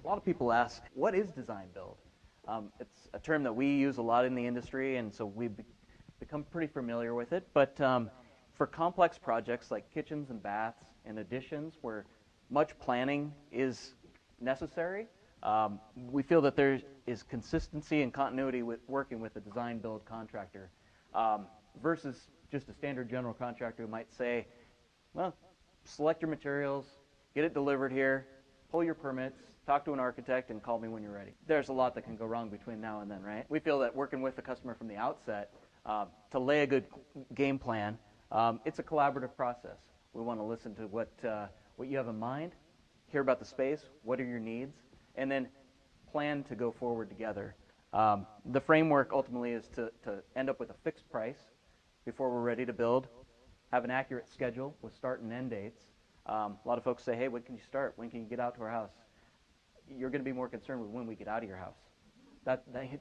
A lot of people ask, what is design build? It's a term that we use a lot in the industry, and so we've become pretty familiar with it. But for complex projects like kitchens and baths and additions where much planning is necessary, we feel that there is consistency and continuity with working with a design build contractor versus just a standard general contractor who might say, well, select your materials, get it delivered here, pull your permits, talk to an architect, and call me when you're ready. There's a lot that can go wrong between now and then, right? We feel that working with the customer from the outset to lay a good game plan, it's a collaborative process. We want to listen to what you have in mind, hear about the space, what are your needs, and then plan to go forward together. The framework ultimately is to end up with a fixed price before we're ready to build, have an accurate schedule with start and end dates. A lot of folks say, hey, when can you start? When can you get out to our house? You're going to be more concerned with when we get out of your house.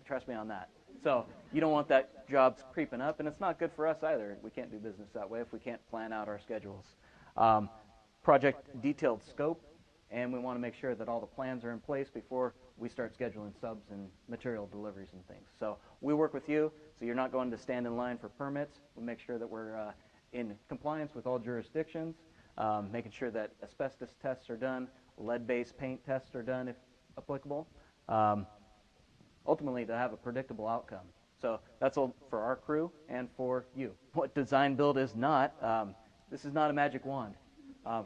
Trust me on that. So you don't want that job creeping up, and it's not good for us either. We can't do business that way if we can't plan out our schedules. Project detailed scope, and we want to make sure that all the plans are in place before we start scheduling subs and material deliveries and things. So we work with you, so you're not going to stand in line for permits. We make sure that we're in compliance with all jurisdictions, making sure that asbestos tests are done, lead-based paint tests are done if applicable, ultimately to have a predictable outcome. So that's all for our crew and for you. What design build is not, this is not a magic wand.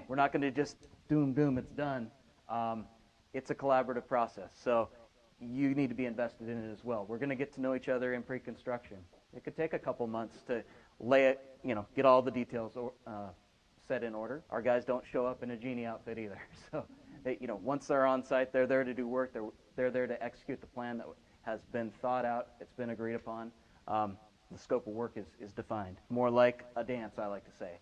We're not going to just doom, it's done. It's a collaborative process, so you need to be invested in it as well. We're going to get to know each other in pre-construction. It could take a couple months to lay it, get all the details set in order. Our guys don't show up in a genie outfit either. So, once they're on site, they're there to do work. They're there to execute the plan that has been thought out. It's been agreed upon. The scope of work is defined. More like a dance, I like to say.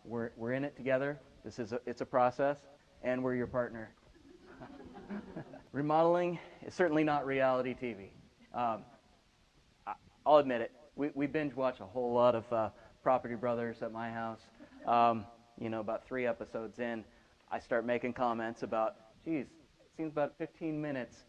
We're in it together. It's a process, and we're your partner. Remodeling is certainly not reality TV. I'll admit it. We binge watch a whole lot of Property Brothers at my house. About 3 episodes in, I start making comments about, geez, it seems about 15 minutes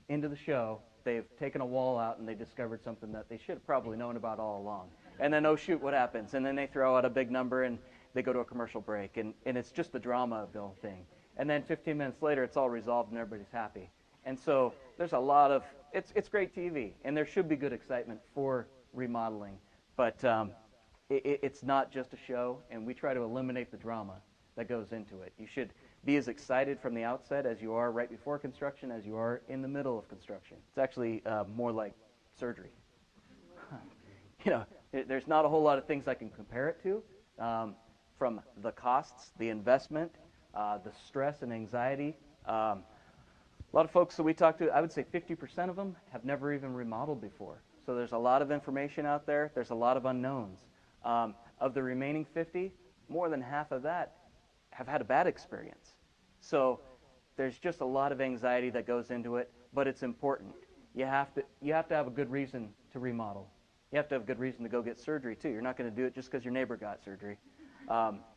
into the show, they've taken a wall out and they discovered something that they should have probably known about all along. And then, oh shoot, what happens? And then they throw out a big number and they go to a commercial break. And it's just the drama of the whole thing. And then 15 minutes later, it's all resolved and everybody's happy. And so there's a lot of, it's great TV. And there should be good excitement for remodeling. But it's not just a show, and we try to eliminate the drama that goes into it. You should be as excited from the outset as you are right before construction as you are in the middle of construction. It's actually more like surgery. There's not a whole lot of things I can compare it to, from the costs, the investment, the stress and anxiety. A lot of folks that we talk to, I would say 50% of them have never even remodeled before. So there's a lot of information out there. There's a lot of unknowns. Of the remaining 50, more than half of that have had a bad experience. So there's just a lot of anxiety that goes into it, but it's important. You have to have a good reason to remodel. You have to have a good reason to go get surgery too. You're not going to do it just because your neighbor got surgery.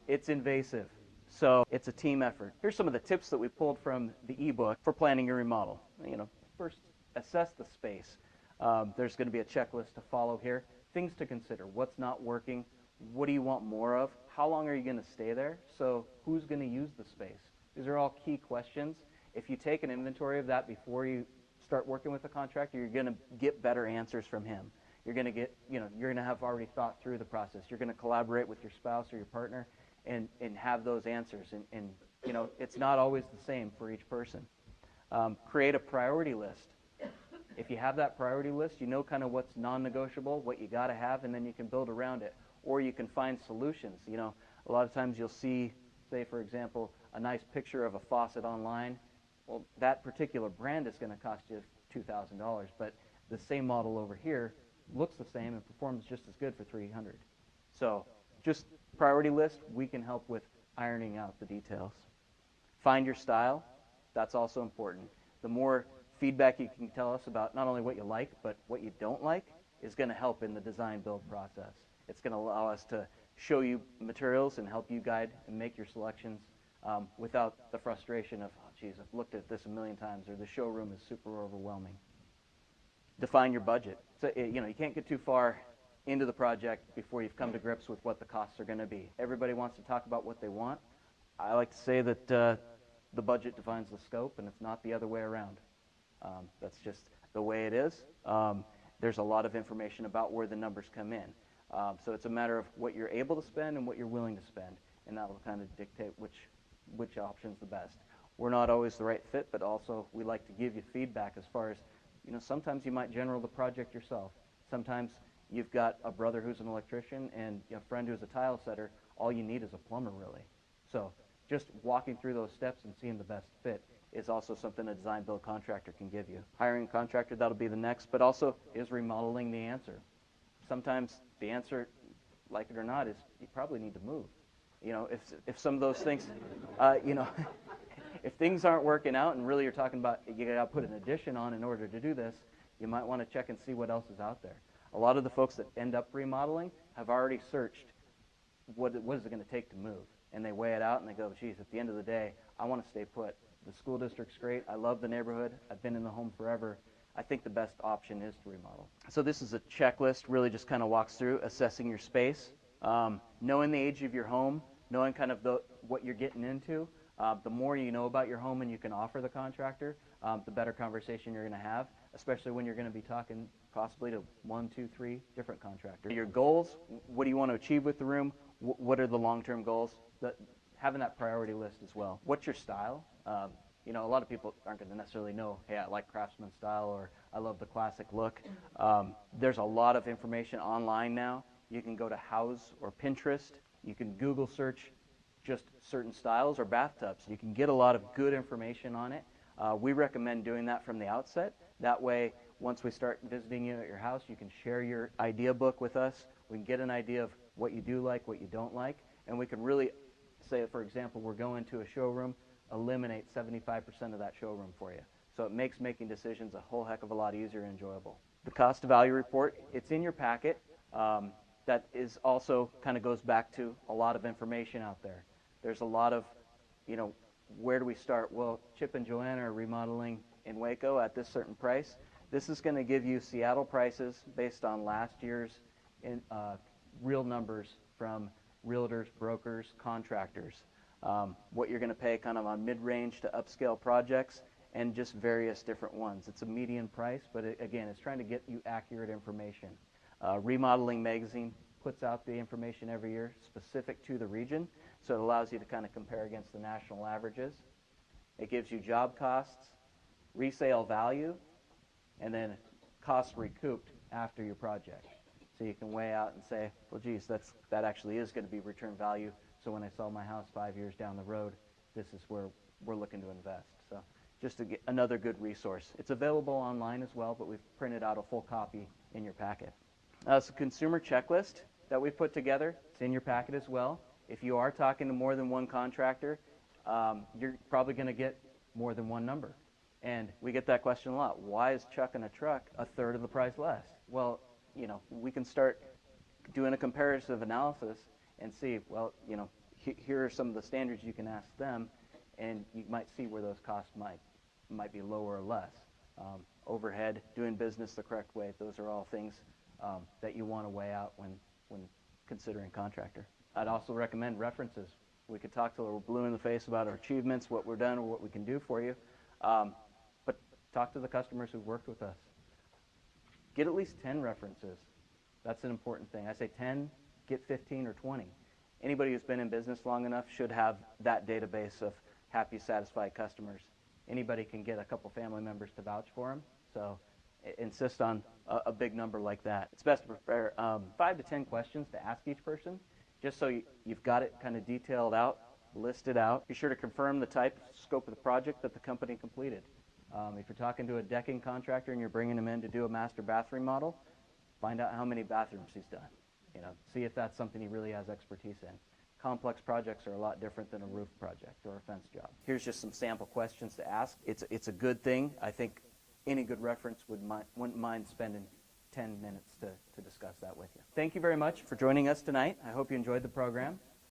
It's invasive, so it's a team effort. Here's some of the tips that we pulled from the ebook for planning your remodel. First, assess the space. There's going to be a checklist to follow here. Things to consider. What's not working? What do you want more of? How long are you going to stay there? So who's going to use the space? These are all key questions. If you take an inventory of that before you start working with a contractor, you're going to get better answers from him. You're going to get, you're going to have already thought through the process. You're going to collaborate with your spouse or your partner and have those answers. And it's not always the same for each person. Create a priority list. If you have that priority list, you know kind of what's non-negotiable, what you got to have, and then you can build around it. Or you can find solutions. A lot of times you'll see, say, for example, a nice picture of a faucet online. Well, that particular brand is going to cost you $2,000, but the same model over here looks the same and performs just as good for $300. So just priority list, we can help with ironing out the details. Find your style. That's also important. The more feedback you can tell us about not only what you like, but what you don't like is going to help in the design build process. It's going to allow us to show you materials and help you guide and make your selections without the frustration of, oh, geez, I've looked at this a million times, or the showroom is super overwhelming. Define your budget. So, you can't get too far into the project before you've come to grips with what the costs are going to be. Everybody wants to talk about what they want. I like to say that the budget defines the scope, and it's not the other way around. That's just the way it is. There's a lot of information about where the numbers come in. So it's a matter of what you're able to spend and what you're willing to spend, and that will kind of dictate which option's the best. We're not always the right fit, but also we like to give you feedback as far as, sometimes you might general the project yourself. Sometimes you've got a brother who's an electrician and a friend who's a tile setter. All you need is a plumber, really. So just walking through those steps and seeing the best fit is also something a design build contractor can give you. Hiring a contractor, that'll be the next, but also is remodeling the answer. Sometimes the answer, like it or not, is you probably need to move. If some of those things, if things aren't working out and really you're talking about you got to put an addition on in order to do this, you might want to check and see what else is out there. A lot of the folks that end up remodeling have already searched what is it going to take to move, and they weigh it out and they go, geez, at the end of the day, I want to stay put. The school district's great. I love the neighborhood. I've been in the home forever. I think the best option is to remodel. So this is a checklist, really just kind of walks through assessing your space, knowing the age of your home, knowing kind of what you're getting into. The more you know about your home and you can offer the contractor, the better conversation you're going to have, especially when you're going to be talking possibly to 1, 2, 3 different contractors. Your goals, what do you want to achieve with the room? What are the long-term goals? Having that priority list as well. What's your style? A lot of people aren't going to necessarily know, hey, I like craftsman style or I love the classic look. There's a lot of information online now. You can go to Houzz or Pinterest. You can Google search just certain styles or bathtubs. You can get a lot of good information on it. We recommend doing that from the outset. That way, once we start visiting you at your house, you can share your idea book with us. We can get an idea of what you do like, what you don't like, and we can really say, for example, we're going to a showroom, eliminate 75% of that showroom for you. So it makes making decisions a whole heck of a lot easier and enjoyable. The cost to value report, it's in your packet. That is also kind of goes back to a lot of information out there. There's a lot of, where do we start? Well, Chip and Joanna are remodeling in Waco at this certain price. This is going to give you Seattle prices based on last year's real numbers from realtors, brokers, contractors. What you're going to pay kind of on mid-range to upscale projects and just various different ones. It's a median price, but again, it's trying to get you accurate information. Remodeling Magazine puts out the information every year specific to the region, so it allows you to kind of compare against the national averages. It gives you job costs, resale value, and then costs recouped after your project. So you can weigh out and say, well, geez, that actually is going to be return value. So when I sell my house 5 years down the road, this is where we're looking to invest. So just to get another good resource. It's available online as well, but we've printed out a full copy in your packet. It's a consumer checklist that we've put together. It's in your packet as well. If you are talking to more than one contractor, you're probably going to get more than one number. And we get that question a lot. Why is chucking a truck a third of the price less? Well, we can start doing a comparative analysis and see, well, here are some of the standards you can ask them, and you might see where those costs might be lower or less. Overhead, doing business the correct way, those are all things that you want to weigh out when considering contractor. I'd also recommend references. We could talk till we're blue in the face about our achievements, what we're done, or what we can do for you. But talk to the customers who've worked with us. Get at least 10 references. That's an important thing. I say 10, get 15 or 20. Anybody who's been in business long enough should have that database of happy, satisfied customers. Anybody can get a couple family members to vouch for them. So insist on a big number like that. It's best to prepare 5 to 10 questions to ask each person, just so you've got it kind of detailed out, listed out. Be sure to confirm the type, scope of the project that the company completed. If you're talking to a decking contractor and you're bringing him in to do a master bathroom model, find out how many bathrooms he's done. See if that's something he really has expertise in. Complex projects are a lot different than a roof project or a fence job. Here's just some sample questions to ask. It's a good thing. I think any good reference wouldn't mind spending 10 minutes to discuss that with you. Thank you very much for joining us tonight. I hope you enjoyed the program.